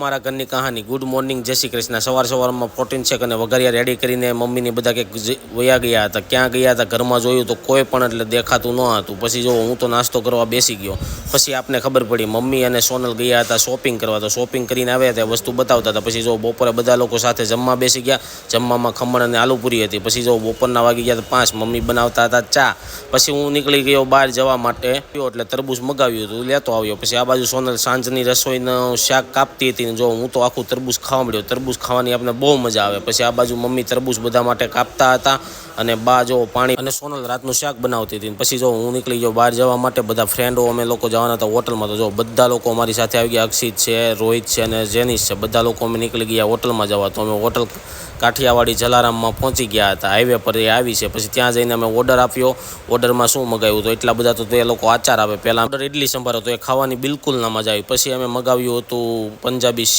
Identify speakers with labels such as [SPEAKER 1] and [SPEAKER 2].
[SPEAKER 1] મારા ઘરની કહાની ગુડ મોર્નિંગ જય શ્રી કૃષ્ણ। સવારમાં પ્રોટીન શેક અને વઘારિયા રેડી કરીને મમ્મીને બધા કંઈક વયા ગયા હતા। ક્યાં ગયા હતા ઘરમાં જોયું તો કોઈ પણ એટલે દેખાતું ન હતું। પછી જો હું તો નાસ્તો કરવા બેસી ગયો। પછી આપને ખબર પડી મમ્મી અને સોનલ ગયા હતા શોપિંગ કરવા। તો શોપિંગ કરીને આવ્યા ત્યાં વસ્તુ બતાવતા હતા। પછી જો બપોરે બધા લોકો સાથે જમવા બેસી ગયા। જમવામાં ખમણ અને આલુપુરી હતી। પછી જો બપોરના વાગી ગયા તો 5 મમ્મી બનાવતા હતા ચા। પછી હું નીકળી ગયો બહાર જવા માટે એટલે તરબૂચ મગાવ્યું હતું લેતો આવ્યો। પછી આ બાજુ સોનલ સાંજની રસોઈનું શાક કાપતી હતી। જો હું તો આખું તરબૂચ ખાવા મળ્યો। તરબૂચ ખાવાની આપણે બહુ મજા આવે। પછી આ બાજુ મમ્મી તરબૂચ બધા માટે કાપતા હતા અને બા જો પાણી અને સોનલ રાતનું શાક બનાવતી હતી। પછી જો હું નીકળી ગયો બહાર જવા માટે। બધા ફ્રેન્ડો અમે લોકો જવાના હતા હોટલમાં। તો જો બધા લોકો અમારી સાથે આવી ગયા। અક્ષિત છે, રોહિત છે અને જેનિશ છે। બધા લોકો અમે નીકળી ગયા હોટલમાં જવા। તો અમે હોટલ કાઠિયાવાડી જલારામમાં પહોંચી ગયા હતા। હાઈવે પર એ આવી છે। પછી ત્યાં જઈને અમે ઓર્ડર આપ્યો। ઓર્ડરમાં શું મગાવ્યું તો એટલા બધા તો એ લોકો આચાર આવે। પહેલાં ઓર્ડર ઇડલી સંભાર હતો એ ખાવાની બિલકુલ ના મજા આવી। પછી અમે મગાવ્યું હતું પંજાબી